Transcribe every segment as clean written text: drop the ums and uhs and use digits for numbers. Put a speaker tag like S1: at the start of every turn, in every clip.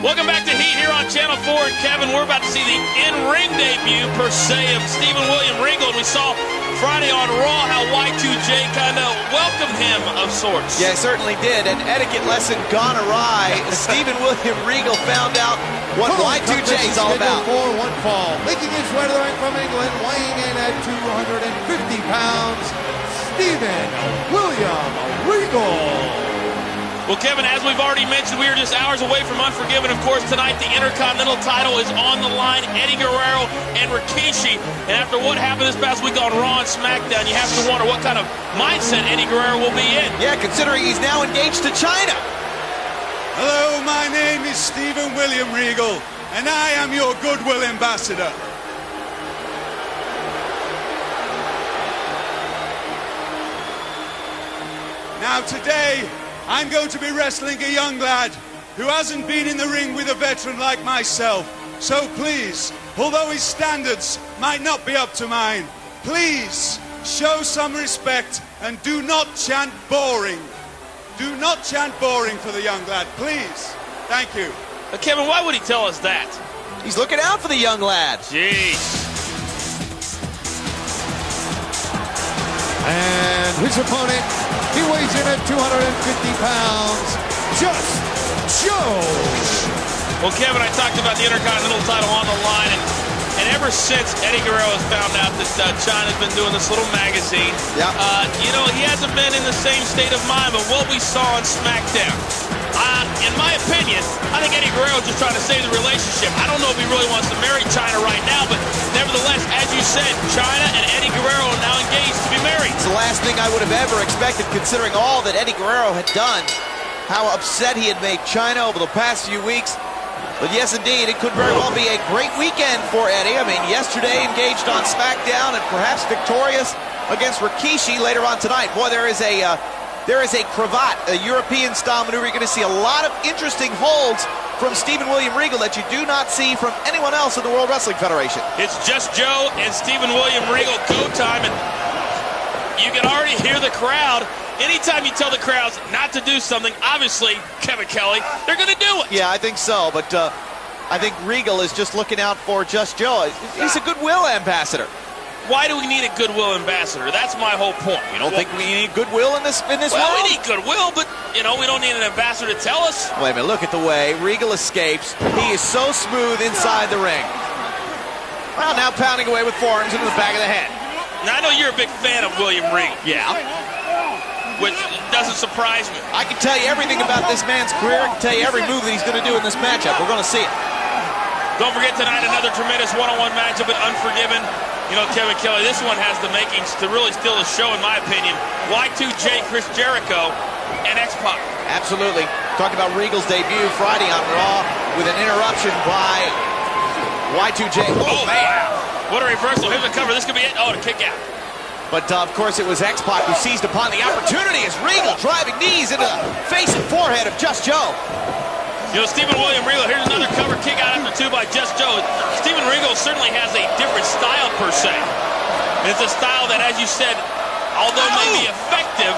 S1: Welcome back to Heat here on Channel 4. And Kevin, we're about to see the in-ring debut, per se, of Stephen William Regal. And we saw Friday on Raw how Y2J kind of welcomed him of sorts.
S2: Yeah, certainly did. An etiquette lesson gone awry. Stephen William Regal found out what Y2J is all about.
S3: For one fall, making his way to the ring from England, weighing in at 250 pounds, Stephen William Regal.
S1: Well, Kevin, as we've already mentioned, we are just hours away from Unforgiven. Of course, tonight the Intercontinental title is on the line. Eddie Guerrero and Rikishi. And after what happened this past week on Raw and SmackDown, you have to wonder what kind of mindset Eddie Guerrero will be in.
S2: Yeah, considering he's now engaged to China.
S4: Hello, my name is Stephen William Regal, and I am your goodwill ambassador. Now today, I'm going to be wrestling a young lad who hasn't been in the ring with a veteran like myself. So please, although his standards might not be up to mine, please show some respect and do not chant boring. Do not chant boring for the young lad, please. Thank you.
S1: Kevin, why would he tell us that?
S2: He's looking out for the young lad.
S1: Jeez.
S3: And his opponent, he weighs in at 250 pounds, Just Joe.
S1: Well, Kevin, I talked about the Intercontinental title on the line, and ever since Eddie Guerrero has found out that China's been doing this little magazine, he hasn't been in the same state of mind. But what we saw on SmackDown, in my opinion, I think Eddie Guerrero is just trying to save the relationship. I don't know if he really wants to marry China right now, but nevertheless, as you said, China and Eddie Guerrero are now engaged to be married.
S2: It's the last thing I would have ever expected, considering all that Eddie Guerrero had done, how upset he had made China over the past few weeks. But yes, indeed, it could very well be a great weekend for Eddie. I mean, yesterday engaged on SmackDown and perhaps victorious against Rikishi later on tonight. Boy, there is a cravat, a European-style maneuver. You're going to see a lot of interesting holds from Stephen William Regal that you do not see from anyone else in the World Wrestling Federation.
S1: It's Just Joe and Stephen William Regal go time, and you can already hear the crowd. Anytime you tell the crowds not to do something, obviously, Kevin Kelly, they're going to do it.
S2: Yeah, I think so, but I think Regal is just looking out for Just Joe. He's a goodwill ambassador.
S1: Why do we need a goodwill ambassador? That's my whole point.
S2: You don't think we need goodwill in this world?
S1: We need goodwill, but, we don't need an ambassador to tell us.
S2: Wait a minute, look at the way Regal escapes. He is so smooth inside the ring. Well, now pounding away with forearms into the back of the head.
S1: Now, I know you're a big fan of William Regal.
S2: Yeah.
S1: Which doesn't surprise me.
S2: I can tell you everything about this man's career. I can tell you every move that he's going to do in this matchup. We're going to see it.
S1: Don't forget tonight, another tremendous one-on-one matchup at Unforgiven. Kevin Kelly, this one has the makings to really steal the show, in my opinion. Y2J, Chris Jericho, and X-Pac.
S2: Absolutely. Talk about Regal's debut Friday on Raw with an interruption by Y2J.
S1: Oh, man. Wow. What a reversal. Here's a cover. This could be it. Oh, the kick out.
S2: But, of course, it was X-Pac who seized upon the opportunity as Regal driving knees into the face and forehead of Just Joe.
S1: Stephen William Regal, here's another cover kick out after two by Just Joe. Stephen Regal certainly has a different style, per se. It's a style that, as you said, although may be effective,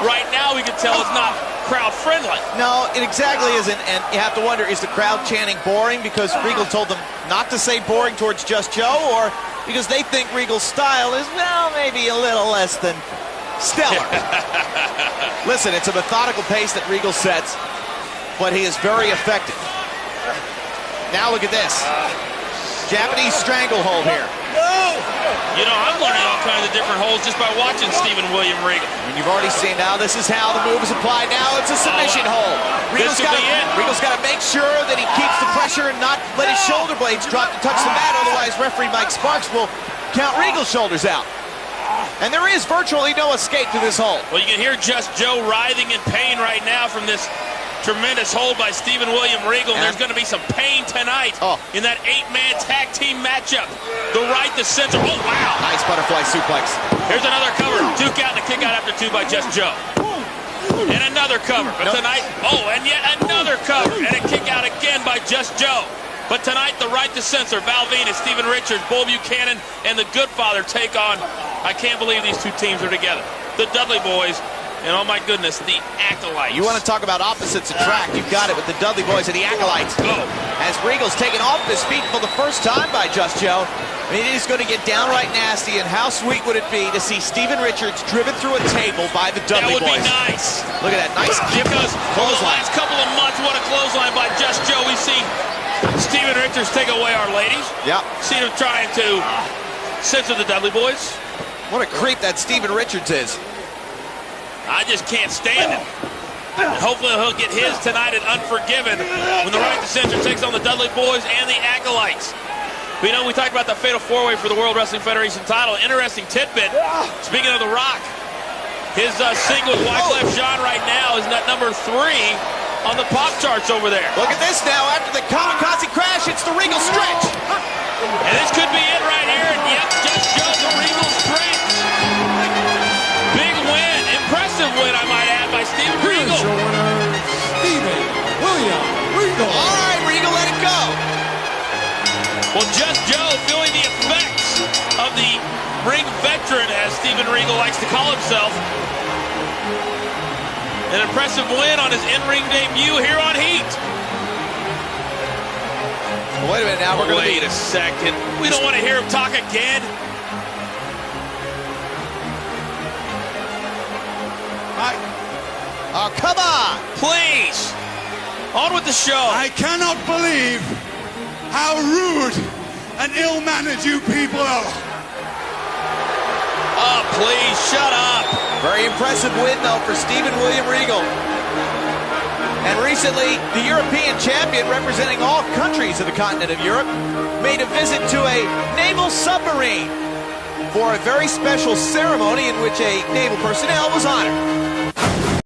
S1: right now we can tell it's not crowd-friendly.
S2: No, it exactly isn't, and you have to wonder, is the crowd chanting boring because Regal told them not to say boring towards Just Joe, or because they think Regal's style is, well, maybe a little less than stellar? Listen, it's a methodical pace that Regal sets, but he is very effective. Now look at this. Japanese stranglehold here.
S1: I'm learning all kinds of different holds just by watching Stephen William Regal.
S2: And you've already seen now, this is how the move is applied. Now it's a submission hold. Regal's got to make sure that he keeps the pressure and not let his shoulder blades drop to touch the mat. Otherwise, referee Mike Sparks will count Regal's shoulders out. And there is virtually no escape to this hold.
S1: Well, you can hear Just Joe writhing in pain right now from this tremendous hold by Stephen William Regal. And there's going to be some pain tonight in that 8-man tag team matchup. The right to center. Oh, wow.
S2: Nice butterfly suplex.
S1: Here's another cover. Duke out and a kick out after two by Just Joe. And another cover. But tonight, and yet another cover. And a kick out again by Just Joe. But tonight, the right to censor, Val Venus, Steven Richards, Bull Buchanan, and the Good Father take on, I can't believe these two teams are together, the Dudley Boys And oh my goodness, the Acolytes.
S2: You want to talk about opposites attract? You've got it with the Dudley Boys and the Acolytes.
S1: Oh.
S2: As Regal's taken off his feet for the first time by Just Joe. I mean, it is going to get downright nasty, and how sweet would it be to see Steven Richards driven through a table by the Dudley Boys?
S1: That would be nice.
S2: Look at that, nice
S1: Because over the last couple of months, what a clothesline by Just Joe. We see Steven Richards take away our ladies.
S2: Yep.
S1: See him trying to censor the Dudley Boys.
S2: What a creep that Steven Richards is.
S1: I just can't stand it. And hopefully he'll get his tonight at Unforgiven when the Right to Censor takes on the Dudley Boys and the Acolytes. We know we talked about the Fatal 4-Way for the World Wrestling Federation title. Interesting tidbit. Speaking of The Rock, his single with Wyclef Jean right now is at number 3 on the pop charts over there.
S2: Look at this now. After the kamikaze crash, it's the Regal stretch.
S1: And this could be it right here. Yep, Just Joe, the Regal stretch. Big win. Impressive win, I might add, by Steven Regal.
S3: Here's your winner, Steven William Regal.
S2: All right, Regal, let it go.
S1: Well, Just Joe feeling the effects of the ring veteran, as Steven Regal likes to call himself. An impressive win on his in-ring debut here on Heat.
S2: Wait a minute now. We're going to
S1: Wait a second. We don't want to hear him talk again.
S2: Oh, come on.
S1: Please. On with the show.
S4: I cannot believe how rude and ill-mannered you people are.
S1: Oh, please, shut up.
S2: Very impressive win, though, for Steven William Regal. And recently, the European champion, representing all countries of the continent of Europe, made a visit to a naval submarine for a very special ceremony in which a naval personnel was honored.